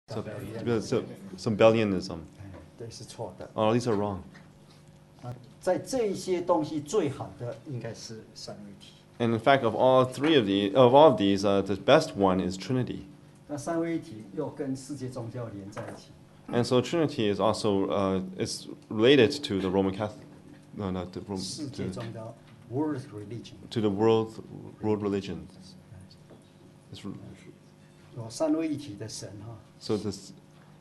So Bellianism. 对，是错的。 Oh, these are wrong. 在这一些东西最好的应该是三位一体。 And in fact, of all of these, the best one is Trinity. 那三位一体又跟世界宗教连在一起。 And so Trinity is also is related to the Roman Catholic, no, not the Roman, 世界宗教 world religion to the world religion. 有三位一体的神哈。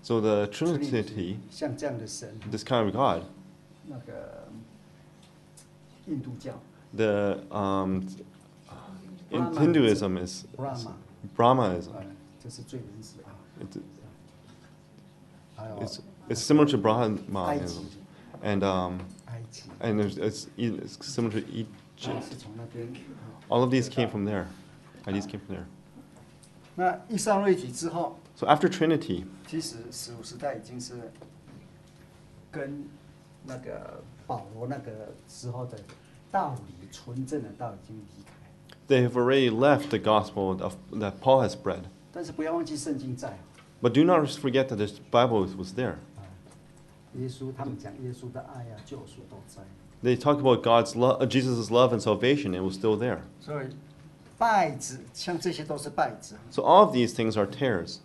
So the Trinity, 像这样的神， this kind of God, 那个印度教 the in Hinduism is Brahmaism. 这是最原始啊。 还有 It's similar to 埃及 Brahmaism, and 埃及 it's similar to Egypt. 是从那边。 All of these came from there. Ideas came from there. 那一三位一体之后， So after Trinity, 其实15时代已经是跟那个保罗那个时候的道理，纯正的道已经离开。 they have already left the gospel that Paul has spread. 但是不要忘记圣经在。 But do not forget that the Bible was there. 耶稣他们讲耶稣的爱啊，救赎都在。 They talk about God's love, Jesus' love and salvation. It was still there. 所以稗子像这些都是稗子。 So all of these things are tares.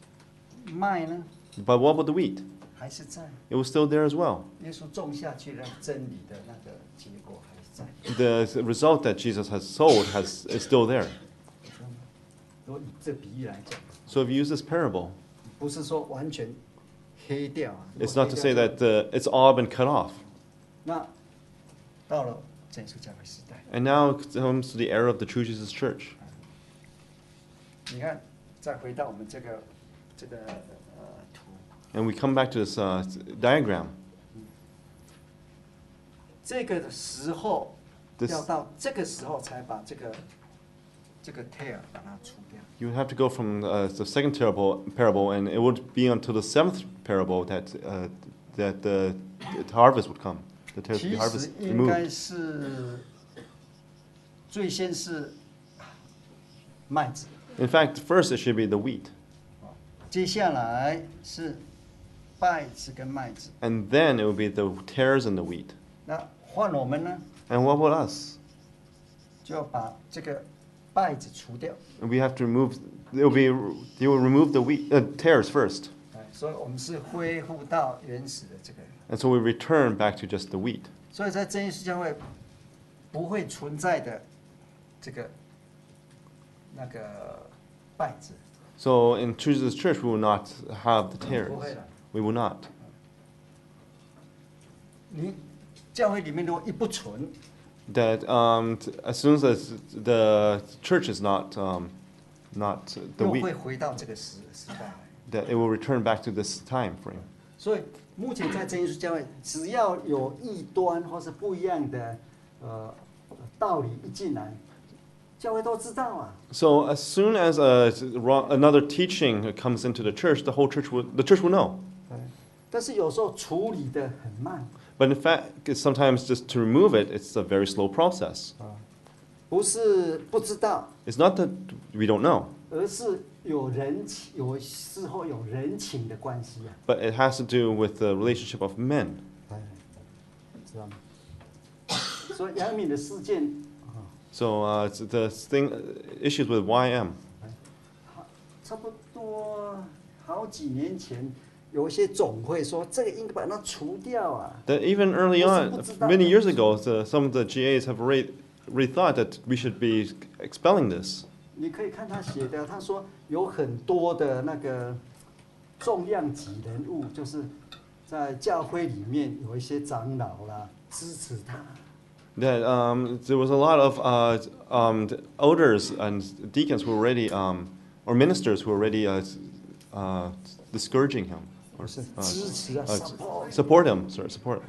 麦呢？ But what about the wheat? 还是在。 It was still there as well. 耶稣种下去，让真理的那个结果还是在。 The result that Jesus has sowed is still there. 如果以这比喻来讲， So if you use this parable, 不是说完全黑掉啊。 it's not to say that it's all been cut off. 那到了真耶稣教会时代， And now it comes to the era of the true Jesus Church. 你看，再回到我们这个图， And we come back to this diagram. 这个时候 This- 要到这个时候才把这个 tail 把它除掉。 You would have to go from the second parable, and it would be until the seventh parable that the harvest would come. The 其 harvest 实应该 removed. 是最先是麦子， In fact, first it should be the wheat, 接下来是稗子跟麦子。 and then it would be the tares and the wheat. 那换我们呢， And what about us? 就要把这个稗子除掉。 We have to remove. They will remove the wheat tares first, 所以我们是恢复到原始的这个。 and so we return back to just the wheat. 所以在真耶稣教会不会存在的这个那个稗子。 So in True Jesus Church, we will not have the tares. 不会了。 We will not. 你教会里面如果一不存， That as soon as the church is not the 又 wheat, 会回到这个时代来。 that it will return back to this time frame. 所以目前在真耶稣教会，只要有异端或是不一样的道理一进来，教会都知道啊。 So as soon as another teaching comes into the church the church will know. 但是有时候处理的很慢。 But in fact, sometimes just to remove it, it's a very slow process. 不是不知道， It's not that we don't know, 而是有事后有人情的关系啊。 but it has to do with the relationship of men. 知道吗？所以杨敏的事件， So the issues with YM. 差不多好几年前，有一些总会说这个应该把它除掉啊。 That even early on, many years ago, some of the GAs have already thought that we should be expelling this. 你可以看他写的，他说有很多的那个重量级人物，就是在教会里面有一些长老啦支持他。 That there was a lot of elders and deacons who were already, or ministers who were already discouraging him, or 支持啊 support him. Sorry, support.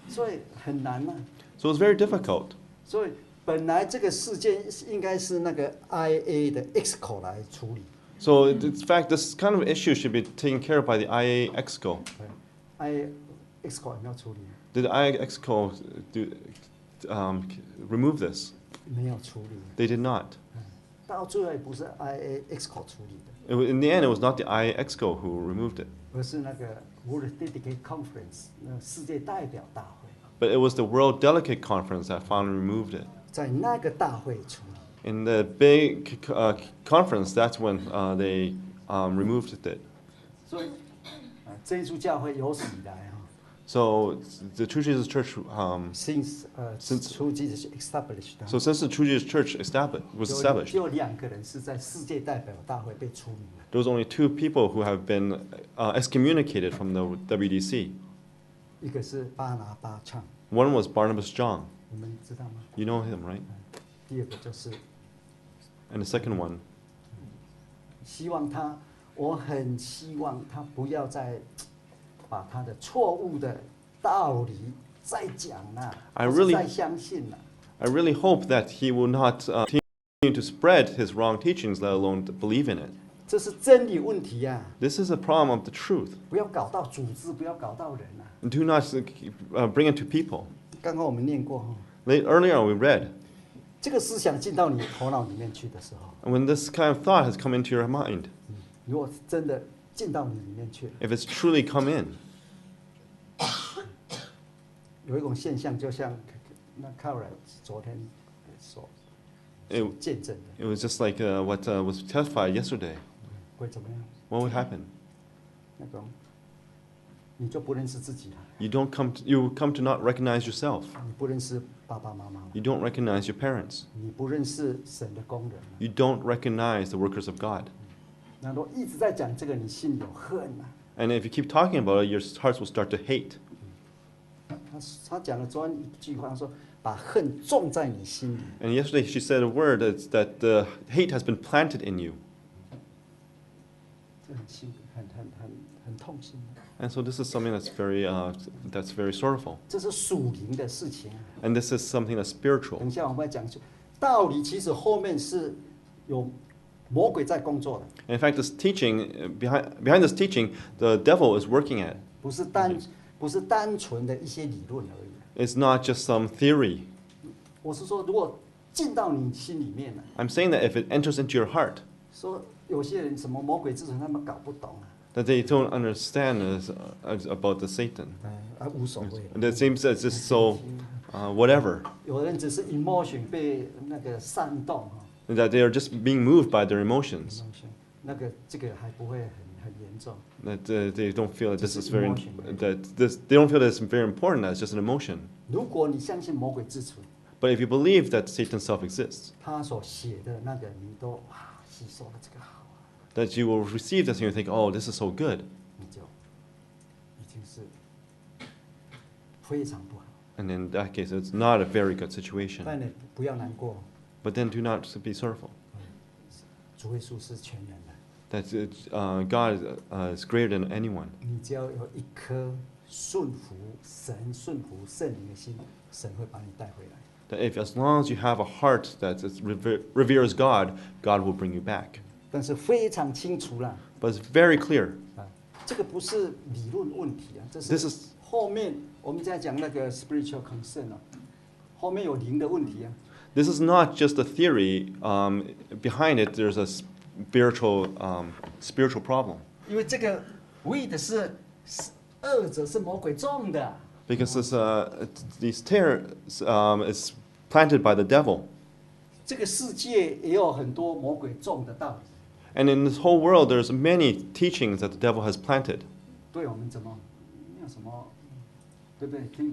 所以很难啊。 So it was very difficult. 所以本来这个事件应该是那个 IA 的 EXCO 来处理。 So in fact, this kind of issue should be taken care of by the IA EXCO. IA EXCO 有没有处理？ Did the IA EXCO remove this? 没有处理。 They did not. 到最后也不是 IA EXCO 处理的。In the end, it was not the IEXCO who removed it, 而是那个 World Delegate Conference 那世界代表大会， but it was the World Delegate Conference that finally removed it. 在那个大会处理。 In the big conference, that's when they removed it. 所以这一株教会有史以来哈 So the True Jesus Church, ，since 初期是 established， so since the True Jesus Church was established, 就2个人是在世界代表大会被除名的， there was only 2 people who have been excommunicated from the WDC. 一个是巴拿巴唱， One was Barnabas John. 你们知道吗？ You know him, right? 第二个就是 And the second one, 希望他，我很希望他不要再把他的错误的道理再讲了， I 不是 really- 再相信了。 I really hope that he will not continue to spread his wrong teachings, let alone to believe in it. 这是真理问题呀、 This is a problem of the truth. 不要搞到组织，不要搞到人啊。 Do not bring it to people. 刚刚我们念过哈， Earlier we read, 这个思想进到你头脑里面去的时候， when this kind of thought has come into your mind, 如果真的进到你里面去了， if it's truly come in, 有一种现象，就像那 Carol 昨天所 it, 见证的， it was just like what was testified yesterday. 会怎么样？ What would happen? 那种你就不认识自己了， You come to not recognize yourself. 你不认识爸爸妈妈了， You don't recognize your parents. 你不认识神的工人了。 You don't recognize the workers of God. 那如果一直在讲这个，你心里有恨啊。 And if you keep talking about it, your hearts will start to hate. 他讲了昨天一句话，他说把恨种在你心里。 And yesterday she said a word that the hate has been planted in you. 这很心很痛心的， And so this is something that's very sorrowful. 这是属灵的事情啊。 And this is something that's 等 spiritual. 一下我们会讲道理，其实后面是有魔鬼在工作的， And in fact, this teaching behind this teaching, the devil is working at. 不是单纯的一些理论而已。 It's not just some theory. 我是说，如果进到你心里面了， I'm saying that if it enters into your heart, 说有些人什么魔鬼之神，他们搞不懂啊， that they don't understand about the Satan. 无所谓。 And it seems that it's just so whatever. 有人只是 emotion 被那个煽动哈 That they are just being moved by their emotions. ，emotion 那个这个还不会很严重。 That they don't feel that this Just is very emotion. they don't feel that it's very important. That it's just an emotion. 如果你相信魔鬼之存， But if you believe that Satan self exists, 他所写的那个你都哇吸收了这个好啊， that you will receive this and you think, oh, this is so good. 你就已经是非常不好。 And in that case, it's not a very good situation. 但你不要难过， But then do not be sorrowful. 主耶稣是全人的， That God is greater than anyone. 你只要有一颗顺服神、顺服圣灵的心，神会把你带回来。 That if as long as you have a heart that reveres God, God will bring you back. 但是非常清楚啦， But it's very clear. 啊，这个不是理论问题啊，这 This 是 is 后面我们在讲那个 spiritual concern 啊，后面有灵的问题啊。 this is not just a theory. Behind it, there's a spiritual problem. 因为这个为的是恶者是魔鬼种的， Because these tares is planted by the devil. 这个世界也有很多魔鬼种的道理， And in this whole world, there's many teachings that the devil has planted. 对我们怎么没有什么，对不对？听，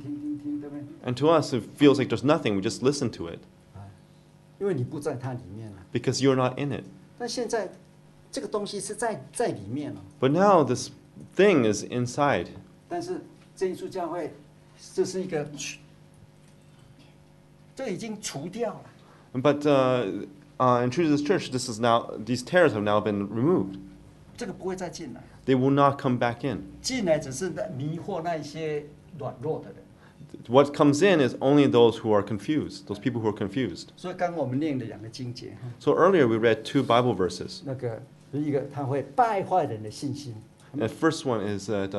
对不对？ And to us, it feels like there's nothing. We just listen to it 啊，因为你不在它里面了。 because you're not in it. 但现在这个东西是在里面了， But now this thing is inside. 但是这一处教会这是一个，这已经除掉了。 But in True Jesus Church, these tares have now been removed. 这个不会再进来， They will not come back in. 进来只是迷惑那一些软弱的人。 What comes in is only those who are confused, those people who are confused. 所以刚刚我们念的2个经节， So earlier we read 2 Bible verses. 那个第一个他会败坏人的信心， And the first one is that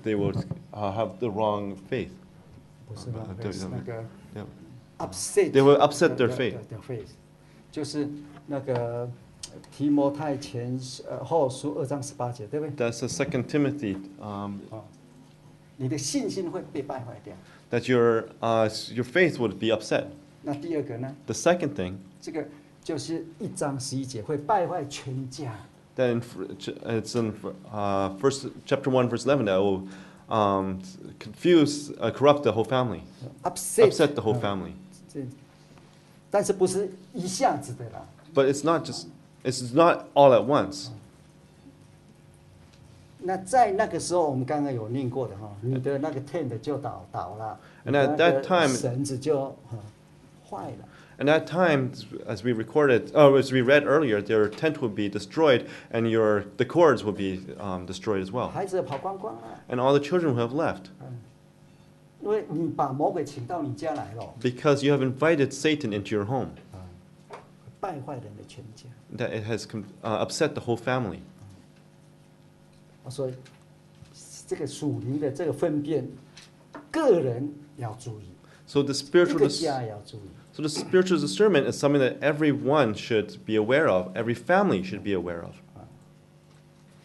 they will have the wrong faith. 不是那对个是那个 Yeah. upset， They will upset their faith. their faith，就是那个提摩太后书2章18节，对不对？ That's the 2 Timothy, 你的信心会被败坏掉。 that your faith would be upset. 那第二个呢？ The second thing, 这个就是1章11节会败坏全家。 then it's in chapter 1, verse 11, that will corrupt the whole family, upset the whole family. 但是不是一下子的啦。 But it's not all at once. 那在那个时候，我们刚刚有念过的哈，你的那个 tent 就倒了， And at that time- 绳子就坏了。 And at times, as we read earlier, their tent would be destroyed, and the cords would be destroyed as well. 孩子跑光光了， And all the children would have left 因为你把魔鬼请到你家来了， because you have invited Satan into your home. 败坏人的全家。 That it has upset the whole family. 所以这个属灵的这个分辨，个人要注意， So the 一 spiritual 个家要注意。 so the spiritual discernment is something that everyone should be aware of. Every family should be aware of.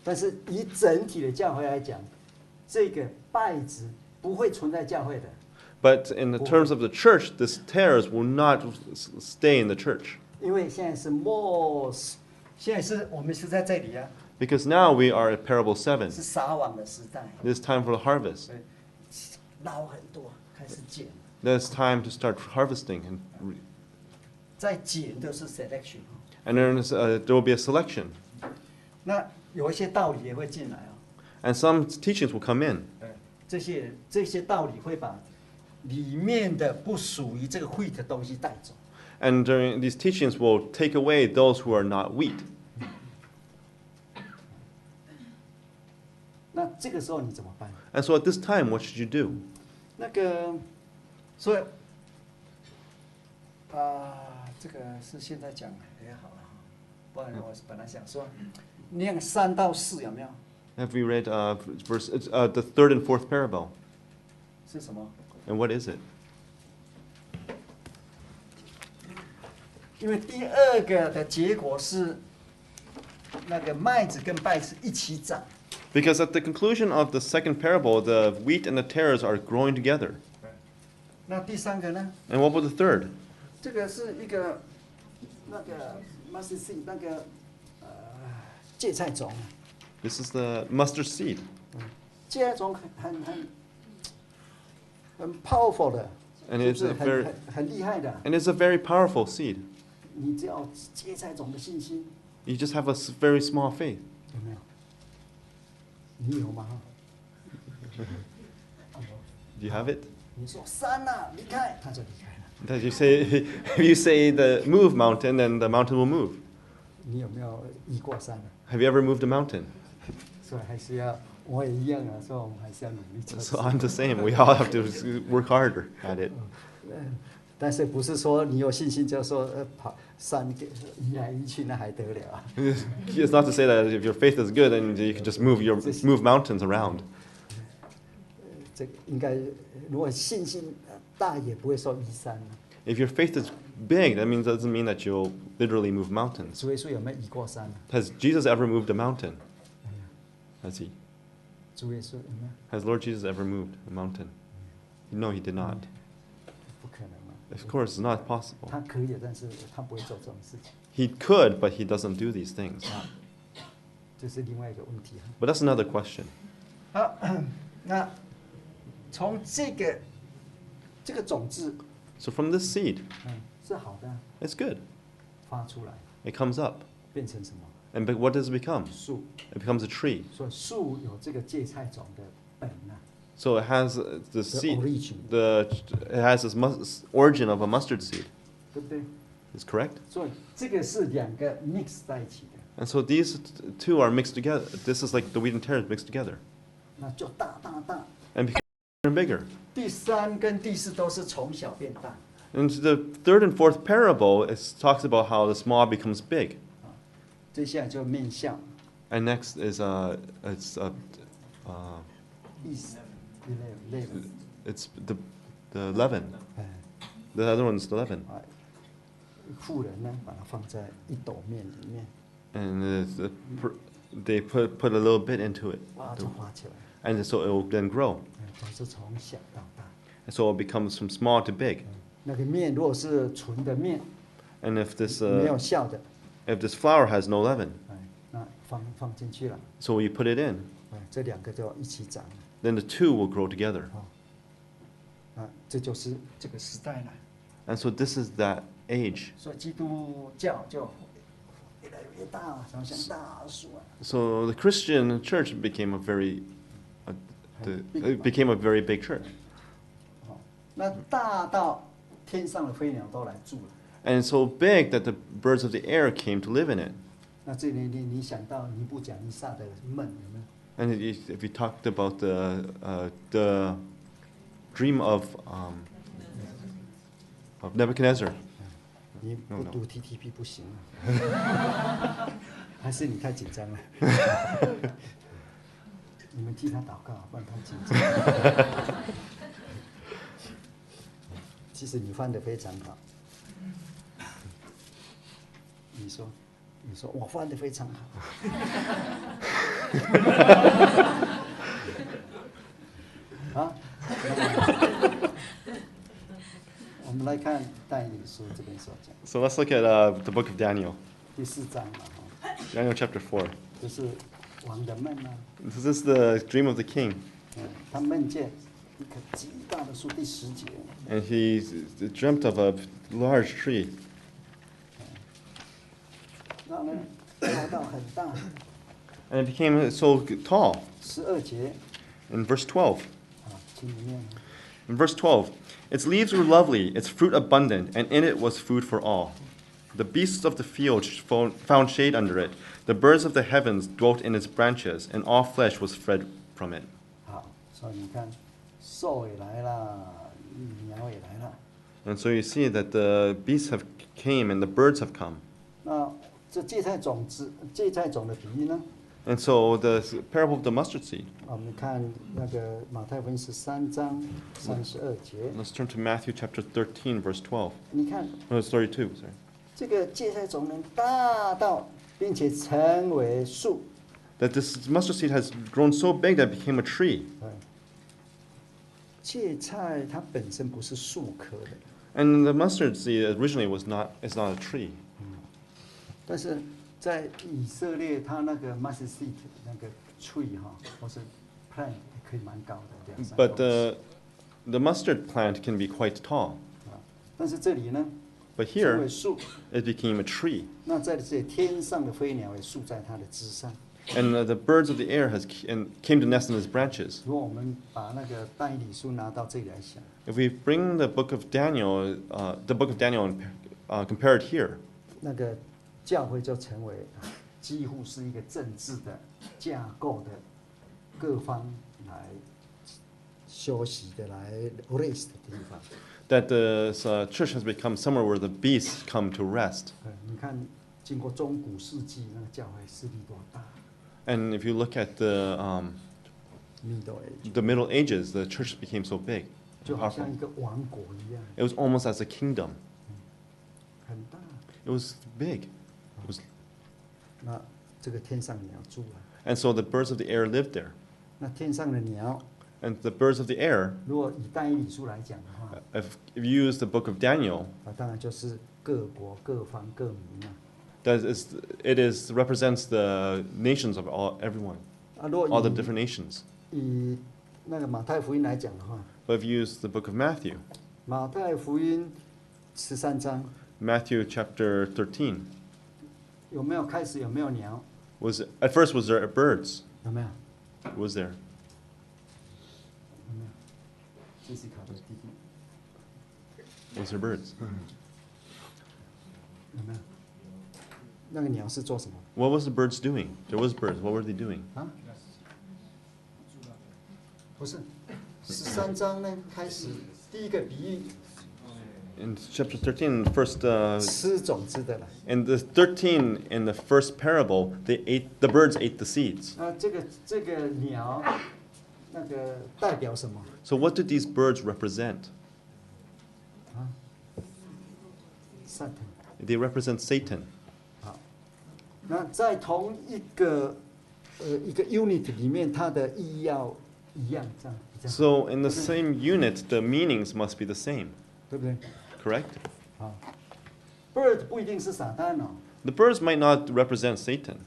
但是以整体的教会来讲，这个败子不会存在教会的， But in the terms of the church, this tares will not stay in the church. 因为现在是现在是我们是在这里啊， Because now we are at parable 7. 是撒网的时代， It's time for the harvest. 捞很多，开始捡， Then it's time to start harvesting.在捡都是 selection。 And there will be a selection. 那有一些道理也会进来啊， And some teachings will come in. 这些道理会把里面的不属于这个 wheat 的东西带走。 And during these teachings will take away those who are not wheat. 那这个时候你怎么办？ And so at this time, what should you do? 那个，所以这个是现在讲也好了，不然我本来想说，念3到4有没有？ Have we read the 3rd and 4th parable? 是什么？ And what is it? 因为第2个的结果是那个麦子跟稗子一起长。 Because at the conclusion of the 2nd parable, the wheat and the tares are growing together. 那第3个呢？ And what about the 3rd? 这个是一个那个 mustard seed 那个芥菜种， This is the mustard seed. 芥菜种很 powerful 的， And 是 it's 不是很厉害的？ and it's a very powerful seed. 你只要芥菜种的信心， You just have a very small faith. 有没有？你有吗？ Do you have it? 你说山呐，离开，他就离开了。 That if you say the move mountain, then the mountain will move. 你有没有移过山啊？ Have you ever moved a mountain? 所以还是要，我也一样啊，所以我们还是要努力做。 So I'm the same. We all have to work harder at it. 但是不是说你有信心就说跑山移来移去那还得了啊？ It's not to say that if your faith is good, then you can just move mountains around. 这个应该，如果信心大也不会说移山啊。 If your faith is big, that doesn't mean that you'll literally move mountains. 主耶稣有没有移过山啊？ Has Jesus ever moved a mountain? Has he? 主耶稣有没有？ Has Lord Jesus ever moved a mountain? No, he did not. 不可能嘛。 Of course, it's not possible. 他可以，但是他不会做这种事情， He could, but he doesn't do these things. 这是另外一个问题哈。 But that's another question. 好，那从这个种子， So from this seed, 是好的， it's good. 发出来 It comes up. 变成什么？ And what does it become? 树。 It becomes a tree. 所以树有这个芥菜种的本啊， So it has the seed. origin. It has this origin of a mustard seed. 对不对？ Is correct? 所以这个是两个 mix 在一起的， And so these two are mixed together. This is like the wheat and tares mixed together. 那就大。 And become bigger and bigger. 第3跟第4都是从小变大， And the 3rd and 4th parable talks about how the small becomes big. 接下来就面向 And next is it's the leaven. 哎， The other one's the leaven. 妇人呢把它放在一斗面里面， and they put a little bit into it, 哇，就发起来， and so it will then grow. 总是从小到大。 And so it becomes from small to big. 那个面如果是纯的面， And if this 没有酵的， flour has no leaven, 那放进去了， so you put it in, 这两个就一起长了， then the two will grow together. 这就是这个时代了。 And so this is that age. 所以基督教就越来越大，像大树啊。 So the Christian church became a very big church. 那大到天上的飞鸟都来住了。 And so big that the birds of the air came to live in it. 那这里你想到尼布甲尼撒的梦有没有？ And if you talked about the dream of Nebuchadnezzar, 你不读 TTP 不行啊，还是你太紧张了？你们替他祷告，不然他紧张。其实你翻得非常好。你说我翻得非常好。啊？我们来看但以理书这边所讲。 So let's look at the book of Daniel, 第4章嘛， Daniel chapter 4. 就是王的梦啊。 This is the dream of the king. 他梦见一棵极大的树，第10节。 And he dreamt of a large tree. 然后呢，高到很大。 And it became so tall. 12节 In verse 12. 请你念。 In verse 12, its leaves were lovely, its fruit abundant, and in it was food for all. The beasts of the field found shade under it. The birds of the heavens dwelt in its branches, and all flesh was fed from it. 好，所以你看，兽也来了，鸟也来了。 And so you see that the beasts have came and the birds have come. 那这芥菜种的比喻呢？ And so the parable of the mustard seed. 我们看那个马太福音13章32节。 Let's turn to Matthew chapter 13, verse 12. 你看 No, 32, sorry. 这个芥菜种能大到，并且成为树。 That this mustard seed has grown so big that it became a tree. 芥菜它本身不是树科的， And the mustard seed originally is not a tree. 但是在以色列，它那个 mustard seed 那个 tree 哈，或是 plant 可以蛮高的，2、3 But 公尺。 the mustard plant can be quite tall. 但是这里呢， But 成 here 为树。 it became a tree. 那在这里天上的飞鸟也宿在它的枝上。 And the birds of the air came to nest in its branches. 如果我们把那个但以理书拿到这里来想， If we bring the book of Daniel and compare it here, 那个教会就成为几乎是一个政治的架构的各方来休息的、来 rest 的地方。 that the church has become somewhere where the beasts come to rest. 你看，经过中古世纪，那个教会势力多大 And if you look at the ？Middle Age the Middle Ages, the church became so big, 就好 powerful. 像一个王国一样， It was almost as a kingdom. 很大。 It was big. It was, 那这个天上鸟住了， and so the birds of the air lived there. 那天上的鸟， And the birds of the air, 如果以但以理书来讲的话， if you use the book of Daniel, 当然就是各国、各方、各民啊。 it represents the nations of everyone, 如果 all the different nations. 以那个马太福音来讲的话， But if you use the book of Matthew, 马太福音13章 Matthew chapter 13, 有没有开始有没有鸟？ at first was there birds? 有没有？ Was there? 有没有？这是考的第一， Was there birds? 有没有？那个鸟是做什么？ What was the birds doing? There was birds. What were they doing? 啊？不是，13章呢开始第一个比喻， In chapter 13, the first, 吃种子的了。 in the 13, in the first parable, the birds ate the seeds. 这个鸟，那个代表什么？ So what did these birds represent? Satan。 They represent Satan. 好，那在同一个一个 unit 里面，它的意义要一样，这样比较好， So in the 对不对？ same unit, the meanings must be the same, 对不对？ correct? 好 ，bird 不一定是撒旦哦。 The birds might not represent Satan.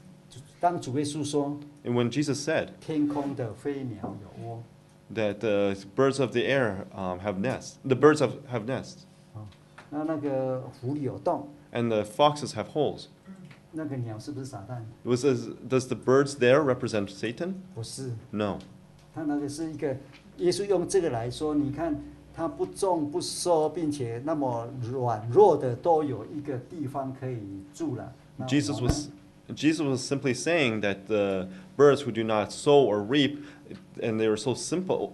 当主耶稣说 And when Jesus said 天空的飞鸟有窝， that the birds of the air have nests, the birds have nests, 那个狐狸有洞， and the foxes have holes. 那个鸟是不是撒旦？ Does the birds there represent Satan? 不是， No. 它那个是一个耶稣用这个来说，你看它不种不收，并且那么软弱的都有一个地方可以住了。那 Jesus 我们 was simply saying that the birds who do not sow or reap, and they were so simple,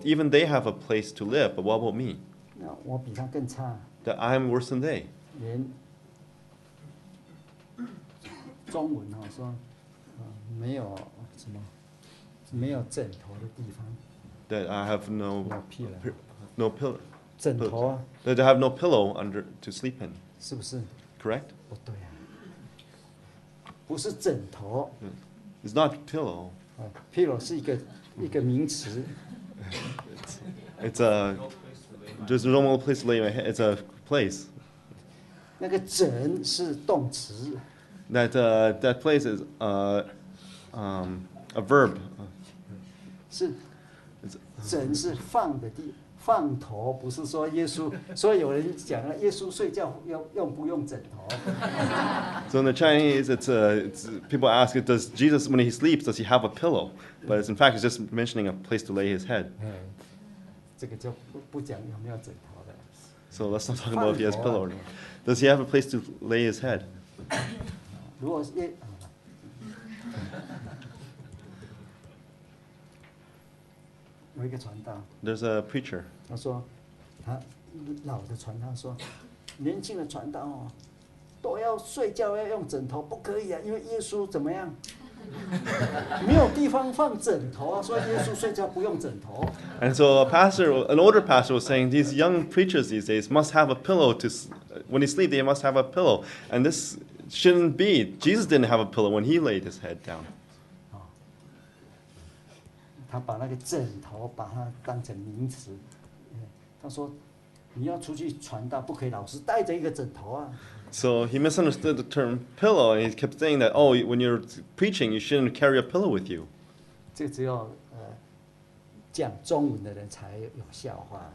even they have a place to live. But what about me? 那我比他更差， That I'm worse than they. 连中文说，没有什么没有枕头的地方， That I have 有屁了， no pillow. 枕头啊， That I have no pillow under to sleep in. 是不是？ Correct? 不对啊，不是枕头， It's not pillow. pillow 是一个名词， It's a there's no more place to lay my head. It's a place. 那个枕是动词， That place is a verb. 是枕是放的地。放头不是说耶稣，所以有人讲了，耶稣睡觉用不用枕头？ So in the Chinese, it's people ask, does Jesus, when he sleeps, does he have a pillow? But it's, in fact, it's just mentioning a place to lay his head. 这个就不讲有没有枕头的。 So let's not talk about if he has a pillow or not. Does he have a place to lay his head? 如果有一个传道， There's a preacher. 他说他老的传道说，年轻的传道哦，都要睡觉要用枕头，不可以啊，因为耶稣怎么样？没有地方放枕头啊，所以耶稣睡觉不用枕头。 And so an older pastor was saying these young preachers these days must have a pillow when they sleep, they must have a pillow. And this shouldn't be. Jesus didn't have a pillow when he laid his head down. 他把那个枕头把它当成名词，他说你要出去传道，不可以老是带着一个枕头啊。 So he misunderstood the term pillow, and he kept saying that, oh, when you're preaching, you shouldn't carry a pillow with you. 这只有讲中文的人才有笑话。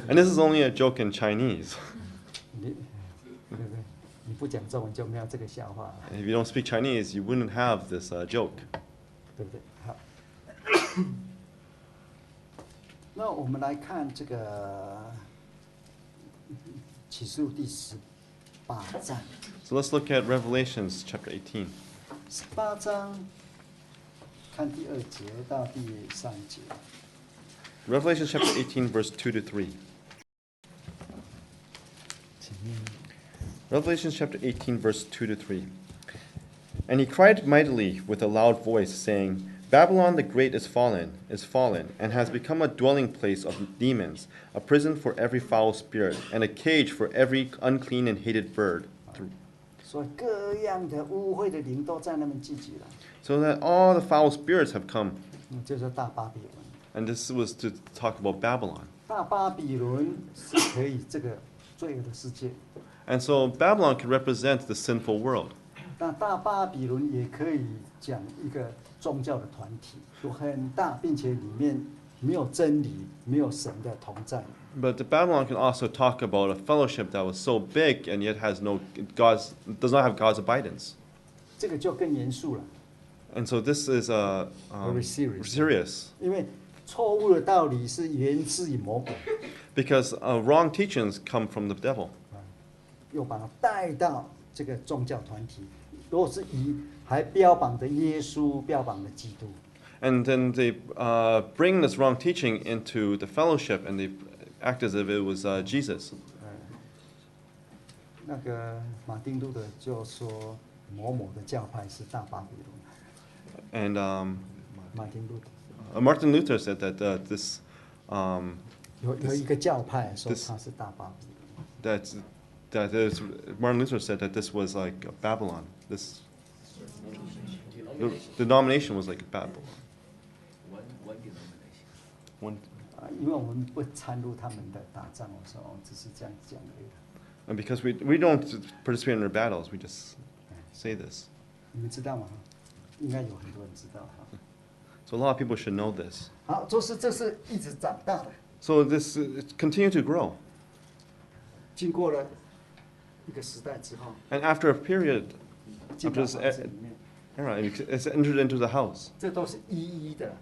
And this is only a joke in Chinese. 对不对？你不讲中文就没有这个笑话， And if you don't speak Chinese, you wouldn't have this joke. 对不对？好，那我们来看这个启示录第18章。 So let's look at Revelations chapter 18. 18章，看第2节到第3节。 Revelation chapter 18, verse 2 to 3. 请念 Revelation chapter 18, verse 2 to 3. And he cried mightily with a loud voice, saying, Babylon the Great is fallen, and has become a dwelling place of demons, a prison for every foul spirit, and a cage for every unclean and hated bird. 所以各样的污秽的灵都在那边聚集了， So that all the foul spirits have come. 就是大巴比伦。 And this was to talk about Babylon. 大巴比伦是可以这个罪恶的世界， And so Babylon could represent the sinful world. 那大巴比伦也可以讲一个宗教的团体，有很大，并且里面没有真理，没有神的同在。 But the Babylon can also talk about a fellowship that was so big and yet does not have God's abidance. 这个就更严肃了， And so this is Very serious. serious 因为错误的道理是源自于魔鬼， because wrong teachings come from the devil. 又把它带到这个宗教团体。如果是还标榜着耶稣，标榜着基督， And then they bring this wrong teaching into the fellowship and they act as if it was Jesus. 那个马丁路德就说某某的教派是大巴比伦。 And 马丁路德 Martin Luther said that this 有一个教派说 this- 他是大巴比伦。that is, Martin Luther said that this was like Babylon. This the denomination was like Babylon. One denomination. One, 因为我们不参入他们的打仗，我说只是这样讲而已。 and because we don't participate in their battles, we just say this. 你们知道吗？应该有很多人知道哈。 So a lot of people should know this. 好，这是一直长大的， So this continue to grow, 经过了一个时代之后， and after a period, 进 after 到 this 房子里面， era, it's entered into the house. 这都是一的，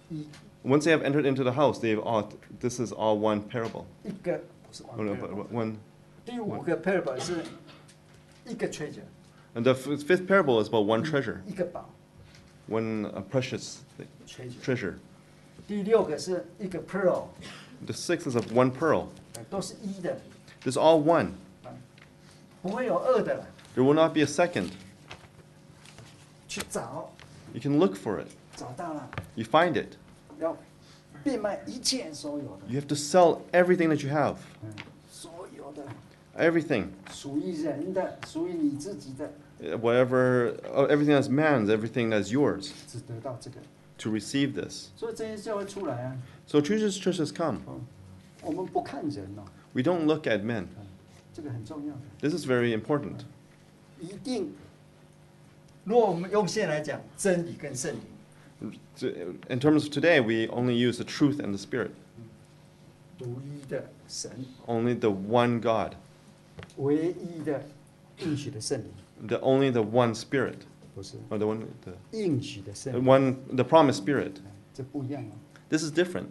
一 Once they have entered into the house, this is all one parable. 一个不是 Oh, no, but one parable， one. 第五个 parable 是一个 treasure， And the fifth parable is about one treasure, 一个宝 one precious treasure。 treasure. 第六个是一个 pearl， The sixth is of one pearl. 都是一的， This is all one. 不会有二的了。 There will not be a second. 去找， You can look for it. 找到了， You find it. 要变卖一切所有的， You have to sell everything that you have. 所有的 Everything. 属于人的，属于你自己的， Whatever, everything that's man's, everything that's yours. 只得到这个。 To receive this. 所以这些教会出来啊， So Jesus churches come. 我们不看人哦， We don't look at men. 这个很重要的。 This is very important. 一定，如果我们用现在来讲，真理跟圣灵， In terms of today, we only use the truth and the spirit. 独一的神， Only the one God. 唯一的应许的圣灵， Only the one spirit. 不是 Or the应许的圣灵， the promised spirit. 这不一样哦。 This is different.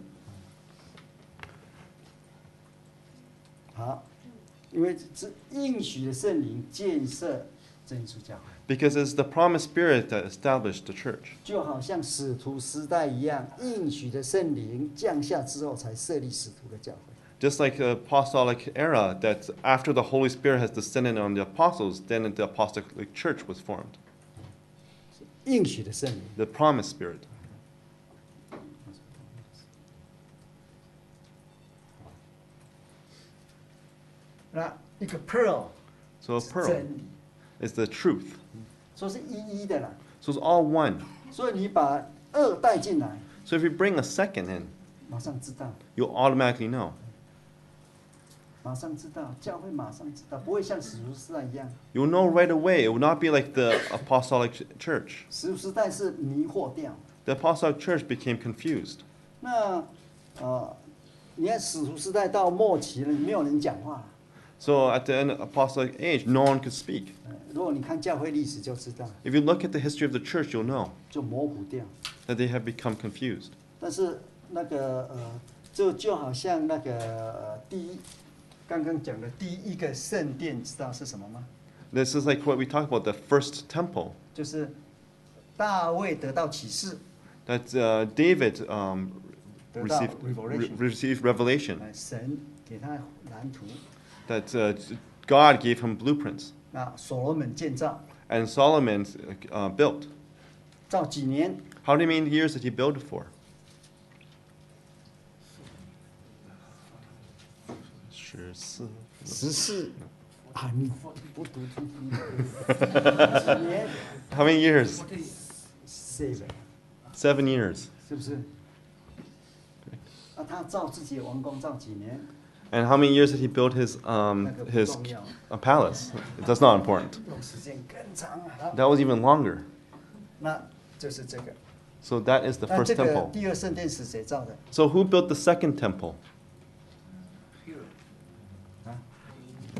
好，因为这应许的圣灵建设真耶稣教会， Because it's the promised spirit that established the church. 就好像使徒时代一样，应许的圣灵降下之后，才设立使徒的教会。 Just like the apostolic era, that after the Holy Spirit has descended on the apostles, then the apostolic church was formed. 应许的圣灵， The promised spirit. 那一个 pearl So a 是 pearl 真理， is the truth. 说是一的啦。 So it's all one. 所以你把二带进来， So if you bring a second in, 马上知道， you'll automatically know. 马上知道，教会马上知道，不会像使徒时代一样。 You'll know right away. It will not be like the apostolic church. 使徒时代是迷惑掉。 The apostolic church became confused. 那你看使徒时代到末期了，没有人讲话了。 So at the end of apostolic age, no one could speak. 如果你看教会历史就知道， If you look at the history of the church, you'll know 就模糊掉。 that they have become confused. 但是那个就好像那个刚刚讲的第一个圣殿，知道是什么吗？ This is like what we talked about, the first temple. 就是大卫得到启示， That David 得到 received, revelation， received revelation. 神给他蓝图， That God gave him blueprints. 那所罗门建造， And Solomon built. 造几年？ How many years did he build it for? 14啊，你不读出几年 How many years? ？7， 7 years. 是不是？那他造自己的王宫造几年？ And how many years did he build his 那个不 his 重要， palace? That's not important. 用时间更长啊。 That was even longer. 那就是这个。 So that is the 那 first 这个 temple. 第二圣殿是谁造的？ So who built the second temple?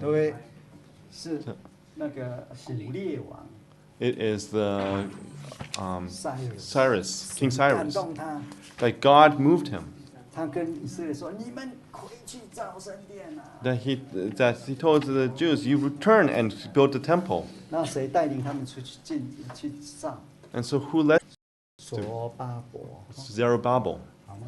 各位，是那个古列王 It is the Cyrus， King 感 Cyrus. 动他， Like God moved him. 他跟以色列说：“你们回去造圣殿啊！” That he told the Jews, "You return and build the temple." 那谁带领他们出去去造？ And so who led 所巴伯， Zerubbabel? 好吗？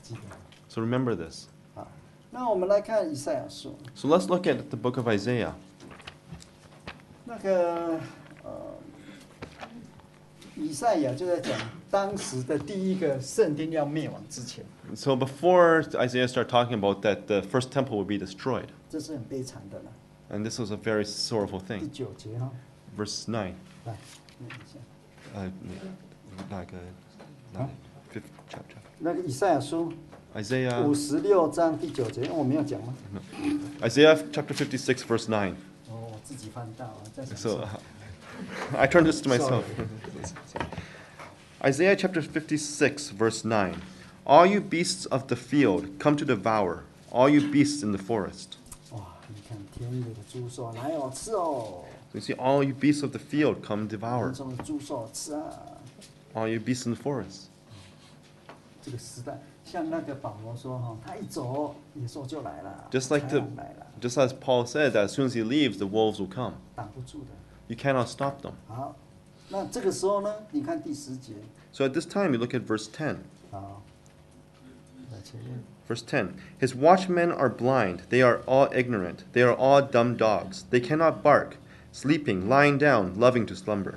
记得。 So remember this. 好，那我们来看以赛亚书， So let's look at the book of Isaiah. 那个以赛亚就在讲当时的第一个圣殿要灭亡之前， So before Isaiah started talking about that, the first temple would be destroyed. 这是很悲惨的了。 And this was a very sorrowful 第 thing. 9节哈， Verse 9. 来念一下。 Like a, Huh? fifth chapter. 那个以赛亚书 Isaiah 56章第9节，我没有讲吗？ Isaiah chapter 56 verse 9. 哦，我自己翻到啊，在想 So 说 I turned this to myself. Sorry. Isaiah chapter 56 verse 9. All you beasts of the field come to devour, all you beasts in the forest. 哇，你看田里的猪兽哪有吃哦？ So you see, all you beasts of the field come 田 devour, 中的猪兽吃啊！ all you beasts in the forest. 这个时代，像那个保罗说哈，他一走，野兽就来了， Just like 豺 the 狼来了， Just as Paul said, that as soon as he leaves, the wolves will come. 挡不住的。 You cannot stop them. 好，那这个时候呢，你看第10节， So at this time, you look at verse 10. 好，在前面， Verse 10. His watchmen are blind. They are all ignorant. They are all dumb dogs. They cannot bark. Sleeping, lying down, loving to slumber.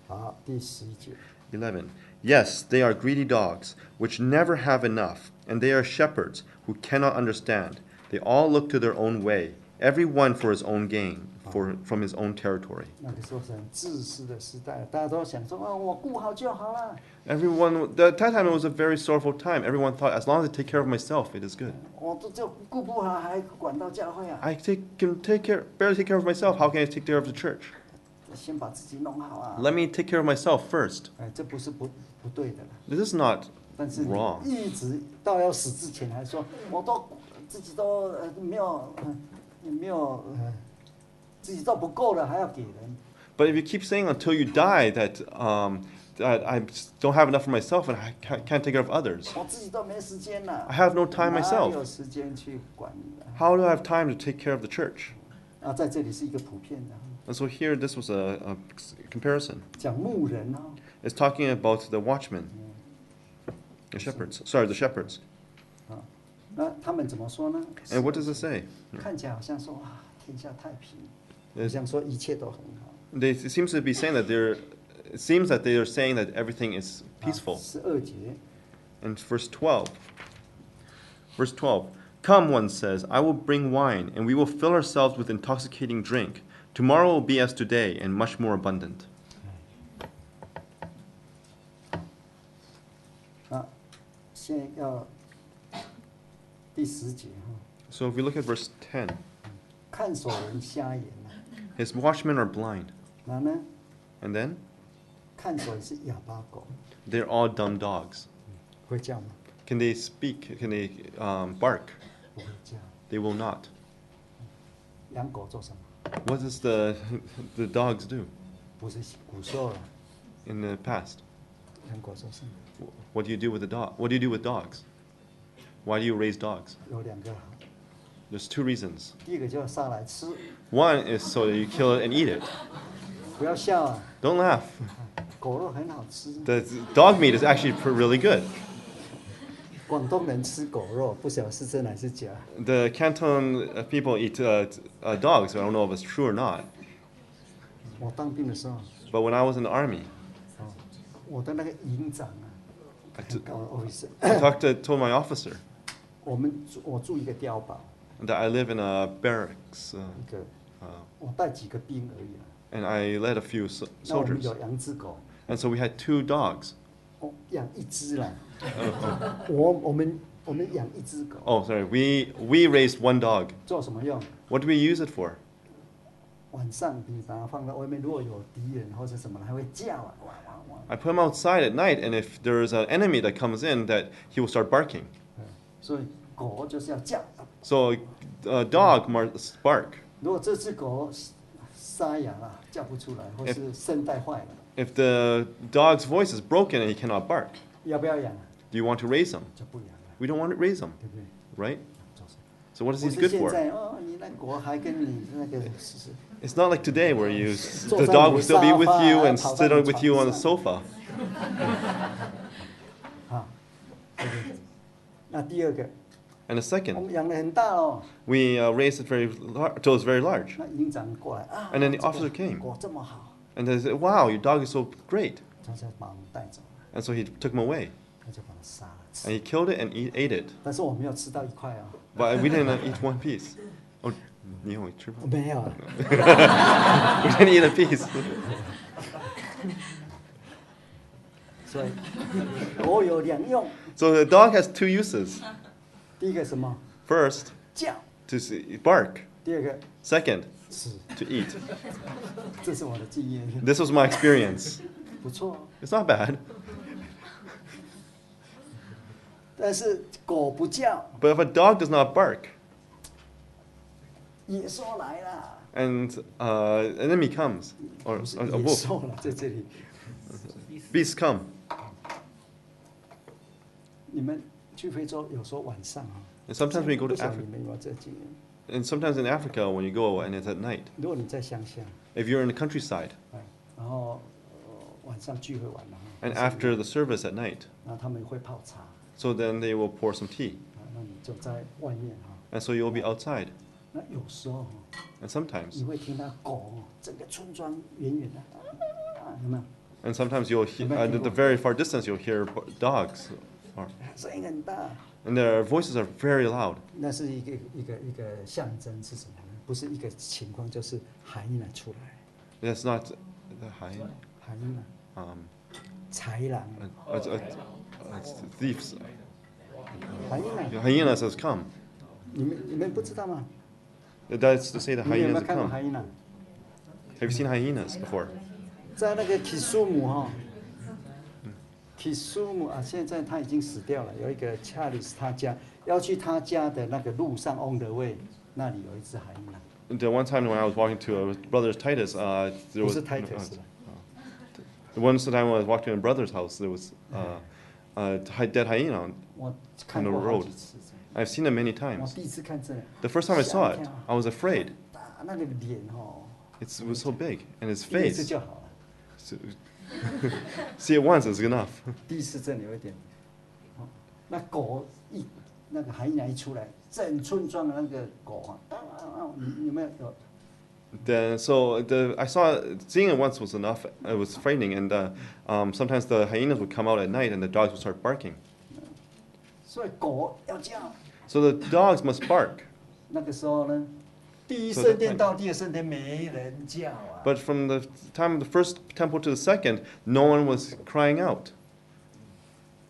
好，第11节， 11. Yes, they are greedy dogs, which never have enough, and they are shepherds who cannot understand. They all look to their own way, every one for his own gain, from his own territory. 那个时候是很自私的时代，大家都想说啊，我顾好就好了。 That time it was a very sorrowful time. Everyone thought, as long as I take care of myself, it is good. 我就顾不好，还管到教会啊？ I can barely take care of myself. How can I take care of the church? 先把自己弄好啊。 Let me take care of myself first. 哎，这不是不对的了。 This is not 但是 wrong. 你一直到要死之前还说，我都自己都没有没有自己都不够了，还要给人。 But if you keep saying until you die that that I don't have enough for myself and I can't take care of others, 我自己都没时间了。 I have no time 哪 myself. 有时间去管你啊？ How do I have time to take care of the church? 啊，在这里是一个普遍的， And so here, this was a comparison. 讲牧人哦。 It's talking about the watchmen, the shepherds. Sorry, the shepherds. 啊，那他们怎么说呢？ And what does it say? 看起来好像说啊，天下太平，好 It 像说一切都很好。 it seems to be saying that it seems that they are saying that everything is peaceful. 12节， In verse 12. Verse 12. Come, one says, I will bring wine, and we will fill ourselves with intoxicating drink. Tomorrow will be as today, and much more abundant. 啊，现在要第10节哈， So if we look at verse 10, 看守人瞎眼了， his watchmen are blind. 那呢， And then 看守人是哑巴狗， they're all dumb dogs. 会叫吗？ Can they speak? Can they bark? 不会叫。 They will not. 养狗做什么？ What does the dogs do 不是古时候了， in the past? 养狗做什么？ What do you do with the dog? What do you do with dogs? Why do you raise dogs? 有2个， There's 2 reasons. 第一个就是杀来吃， One is so that you kill it and eat it. 不要笑啊， Don't laugh. 狗肉很好吃。 The dog meat is actually really good. 广东人吃狗肉，不晓得是真还是假。 The Canton people eat dogs. I don't know if it's true or not. 我当兵的时候， But when I was in the army, 哦，我的那个营长啊，很高的 officer， I told my officer 我住一个碉堡， that I live in a barracks, 一个我带几个兵而已啊。 and I led a few 那我们 soldiers. 有2只狗， And so we had 2 dogs. 哦，养1只啦。我们养1只狗， Oh, sorry. We raised 1 dog. 做什么用？ What do we use it for? 晚上你把它放在外面，如果有敌人或者什么，它会叫啊，哇哇哇。 I put him outside at night, and if there's an enemy that comes in, that he will start barking. 所以狗就是要叫。 So a dog must bark. 如果这只狗沙哑了，叫不出来，或是声带坏了， If the dog's voice is broken and he cannot bark, 要不要养啊？ do you want to raise him? 就不养了， We don't want to raise him, 对不对？ right? 做什么？ So what is 不 he 是 good 现 for? 在哦，你那狗还跟你那个是 It's not like today where the dog will still be with you and sit with you on the sofa. 啊，对不对？那第二个， And the 我 second, 们养的很大哦， we raised it till it's very large. 那营长过来啊， And then the 这个 officer came. 狗这么好， And they said, wow, your dog is so great. 他就把我们带走了， And so he took him away. 他就把它杀了吃。 And he killed it and ate it. 但是我没有吃到1块啊， But we didn't eat 1 piece. Oh, 你有吃吗？没有啊， We didn't eat a piece. 所以狗有两用。 So the dog has two uses. 第一个什么？ First, 叫。 to bark. 第二个 Second, 吃。 to eat. 这是我的经验， This was my experience. 不错。 It's not bad. 但是狗不叫， But if a dog does not bark, 野兽来了。 and an enemy comes, or 不是 a 野 wolf, 兽了，在这里。 beasts come. 你们去非洲有时候晚上啊， And sometimes when you go 不 to 晓得 Africa, 你们有没有这个经验？ and sometimes in Africa when you go and it's at night. 如果你在乡下， If you're in the countryside, 然后晚上聚会完了哈， and after the service at night, 然后他们会泡茶， so then they will pour some tea, 那你就在外面哈。 and so you'll be outside. 那有时候 And sometimes, 你会听到狗整个村庄远远的有没有？ and sometimes you'll hear, at the very far distance, you'll hear dogs, or, 声音很大， and their voices are very loud. 那是一个象征是什么呢？不是一个情况，就是海鹰出来， That's not the hyena. 海鹰 豺狼， It's thieves. 海鹰 The hyena says, "Come." 你们不知道吗？ That's to say the 你们有没 hyenas 有看过 come. 海鹰 Have you seen hyenas before? 在那个基苏姆哈，基苏姆啊，现在他已经死掉了。有一个查理斯他家，要去他家的那个路上 on the way，那里有一只海鹰 The one time when I was walking to a brother's Titus, there 不 was 是 Titus 了， the one time when I was walking to a brother's house, there was a dead hyena. 我看 On 过 the 好 road. 几次。 I've seen it many 我 times. 第一次看这， The first time I saw it, 吓一跳 I was afraid. 大那个脸哦， It was so big, and his 第一次 face. 就好了。 So- See it once is enough. 第一次真的有一点，那狗那个海鹰一出来，整村庄的那个狗啊，你有没有？ Then, so I saw seeing it once was enough. It was frightening, and sometimes the hyenas would come out at night, and the dogs would start barking. 所以狗要叫。 So the dogs must bark. 那个时候呢，第一圣殿到第二圣殿没人叫啊。 But from the time of the first temple to the second, no one was crying out.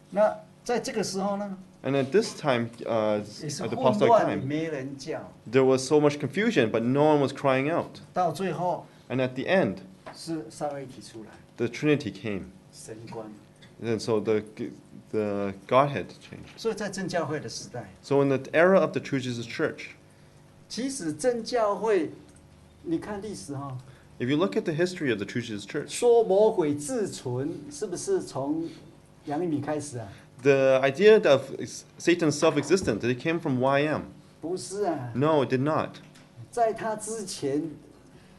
那在这个时候呢， And at this time, 也是 at the 混 apostolic 乱， time, 没人叫。 there was so much confusion, but no one was crying out. 到最后 And at the end, 是三位一体出来， the Trinity came. 神官。 And so the Godhead changed. 所以在正教会的时代， So in the era of the True Jesus Church, 其实正教会，你看历史哈， if you look at the history of the True Jesus Church, 说魔鬼自存，是不是从杨一米开始啊？ the idea of Satan's self-existent, it came from YM. 不是啊， No, it did not. 在他之前，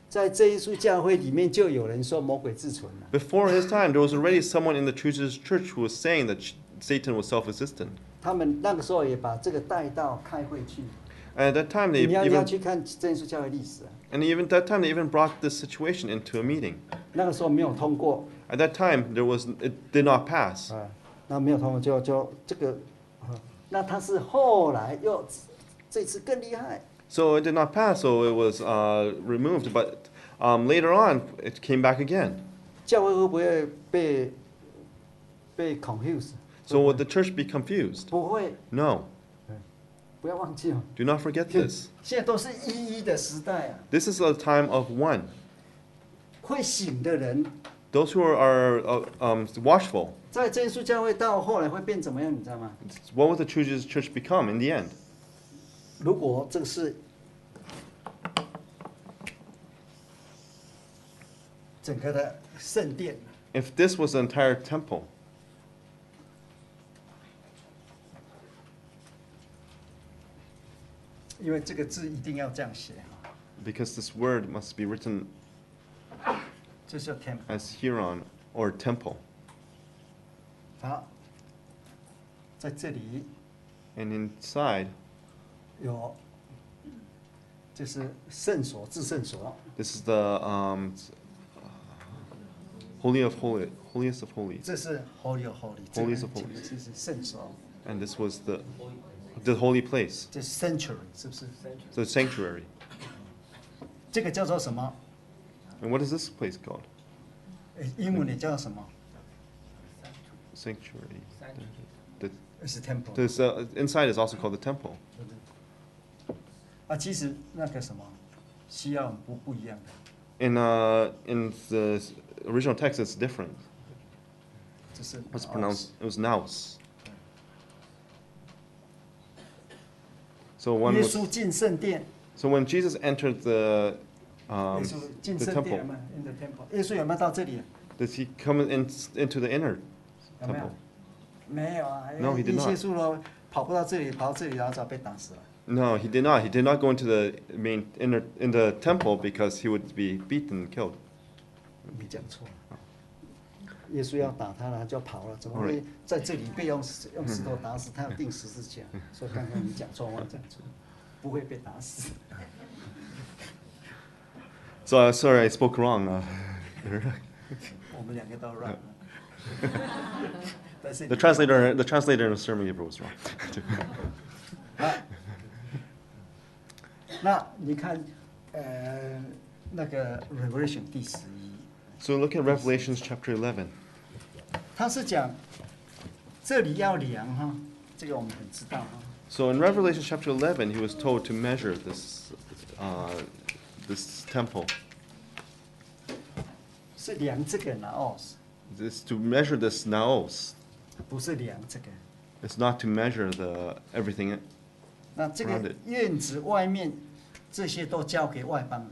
在这一束教会里面就有人说魔鬼自存了。 Before his time, there was already someone in the True Jesus Church who was saying that Satan was self-existent. 他们那个时候也把这个带到开会去。 And at that time, they 你要 even 去看这一束教会历史啊， and even that time they even brought this situation into a meeting. 那个时候没有通过 At that time, it did not pass. 啊，那没有通过就这个，啊那他是后来又这次更厉害， So it did not pass, so it was removed. But later on, it came back again. 教会会不会被 confuse？ So would the church be confused? 不会， No. 不要忘记哦。 Do not forget this. 现在都是一的时代啊， This is a time of one. 会醒的人， Those who are watchful. 在这一束教会到后来会变怎么样？你知道吗？ What would the True Jesus Church become in the end? 如果这个是整个的圣殿， If this was the entire temple, 因为这个字一定要这样写啊， because this word must be written 这叫 temple。 as Huron or temple. 好，在这里 And inside, 有，就是圣所、至圣所， this is the holiest of holies. 这是 Holy of Holy， Holiest of 这个 Holies 就是圣所。 And this was the The holy place, 这 sanctuary 是不是？ the sanctuary. 这个叫做什么？ And what is this place called? 英文里叫什么？ Sanctuary. The, 是 temple。 this inside is also called the temple. 啊，其实那个什么，西亚文不一样的。 In the original text, it's different. 这是 It's pronounced. It was naus. So 耶 one 稣 was, 进圣殿， so when Jesus entered the 耶稣进 the 圣殿有 temple, 没有 ？In the temple， 耶稣有没有到这里？ does he come into the inner 有没有 temple?？没有啊， No, he did not. 耶稣咯，跑不到这里，跑到这里，然后早被打死了。 No, he did not. He did not go into the main in the temple because he would be beaten and killed. 你讲错了。耶稣要打他了，他就跑了，怎么会在这里被用石头打死？他要钉十字架，所以刚刚你讲错，我讲错，不会被打死。 So sorry, I spoke wrong. 我们两个都 right 了。但是 The translator in the sermon giver was wrong. 啊，那你看，那个 Revelation 第11， So look at Revelations chapter 11. 他是讲这里要量哈，这个我们很知道哈。 So in Revelation chapter 11, he was told to measure this temple. 是量这个 naos， It's to measure this naos. 不是量这个。 It's not to measure everything. 那这 Around 个 it. 院子外面这些都交给外邦人。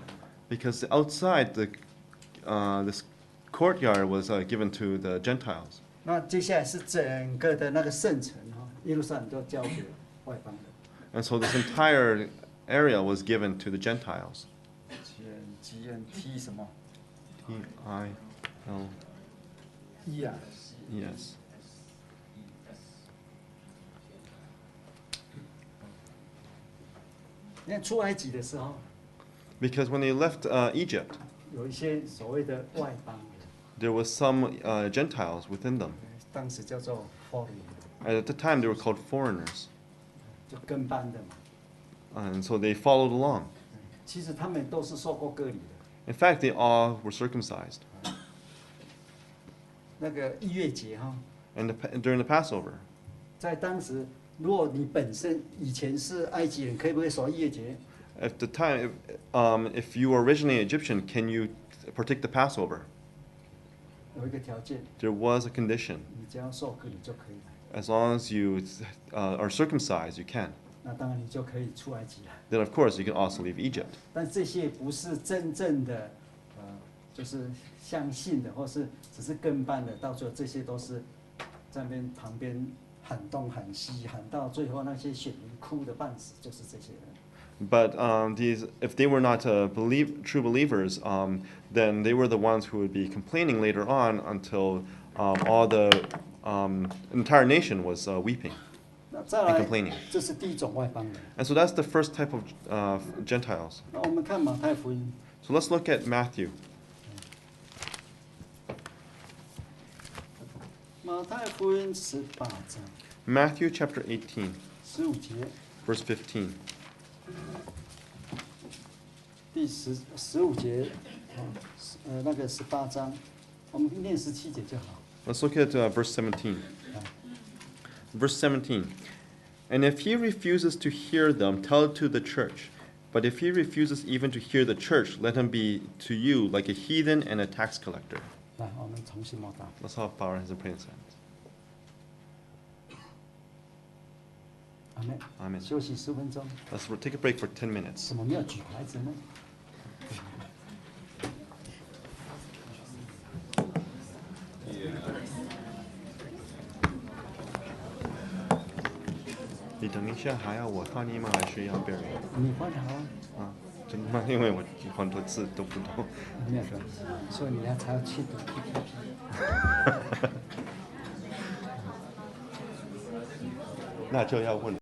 Because outside this courtyard was given to the Gentiles. 那接下来是整个的那个圣城哈，耶路撒冷都交给外邦人。 And so this entire area was given to the Gentiles. GNT 什么 T-I-L-E-S. ？E 啊，你看出埃及的时候， Because when they left Egypt, 有一些所谓的外邦人， there was some Gentiles within them. 当时叫做 foreigner， And at the time, they were called foreigners. 就跟班的嘛。 And so they followed along. 其实他们都是受过割礼的。 In fact, they all were circumcised. 那个逾越节哈， And during the Passover, 在当时，如果你本身以前是埃及人，可以不可以守逾越节？ at the time, if you were originally Egyptian, can you partake the Passover? 有一个条件， There was a condition. 你只要受割礼就可以了。 As long as you are circumcised, you can. 那当然你就可以出埃及了。 Then, of course, you can also leave Egypt. 但这些不是真正的，就是相信的，或是只是跟班的，到最后这些都是在那边旁边喊东喊西，喊到最后那些选民哭的半死，就是这些人。 But if they were not true believers, then they were the ones who would be complaining later on until all the entire nation was weeping 那再 and 来， complaining. 这是第一种外邦人。 And so that's the first type of Gentiles. 那我们看马太福音， So let's look at Matthew. 马太福音18章 Matthew chapter 18, 15节， verse 15. 第15节，那个18章，我们念17节就好。 Let's look at verse 17. Verse 17. And if he refuses to hear them, tell it to the church. But if he refuses even to hear the church, let him be to you like a heathen and a tax collector. 来，我们重新默祷。 Let's all bow our heads and pray in silence. 阿门。 Amen. 休息10分钟。 Let's take a break for 10 minutes. 怎么没有举牌子呢？你等一下还要我换衣吗？还是要别人？你换好啊，真的吗？因为我很多字都不懂。没有关系，所以你要才要去读 PPT。那就要问。